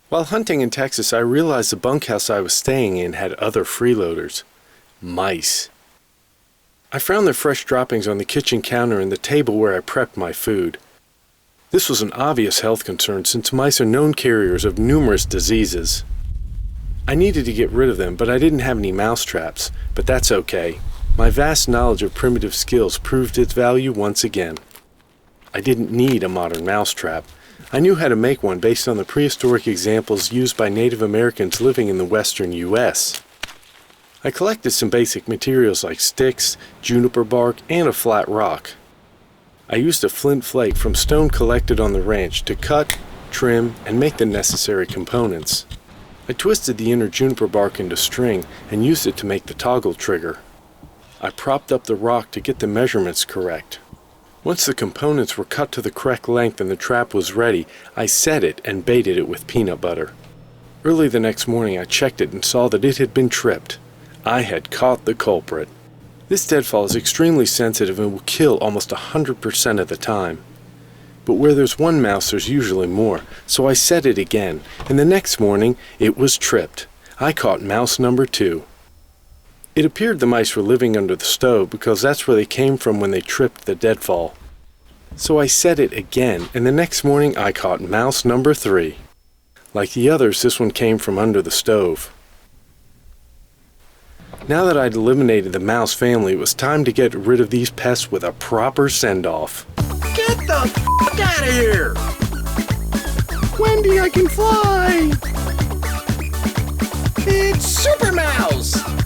While hunting in Texas, I realized the bunkhouse I was staying in had other freeloaders. Mice. I found their fresh droppings on the kitchen counter and the table where I prepped my food. This was an obvious health concern since mice are known carriers of numerous diseases. I needed to get rid of them, but I didn't have any mouse traps. But that's okay. My vast knowledge of primitive skills proved its value once again. I didn't need a modern mouse trap. I knew how to make one based on the prehistoric examples used by Native Americans living in the western U.S. I collected some basic materials like sticks, juniper bark, and a flat rock. I used a flint flake from stone collected on the ranch to cut, trim, and make the necessary components. I twisted the inner juniper bark into string and used it to make the toggle trigger. I propped up the rock to get the measurements correct. Once the components were cut to the correct length and the trap was ready, I set it and baited it with peanut butter. Early the next morning I checked it and saw that it had been tripped. I had caught the culprit. This deadfall is extremely sensitive and will kill almost 100% of the time. But where there's one mouse, there's usually more, so I set it again, and the next morning it was tripped. I caught mouse number 2. It appeared the mice were living under the stove because that's where they came from when they tripped the deadfall. So I set it again, and the next morning I caught mouse number 3. Like the others, this one came from under the stove. Now that I'd eliminated the mouse family, it was time to get rid of these pests with a proper send-off. Get the f*** out of here! Wendy, I can fly! It's Super Mouse!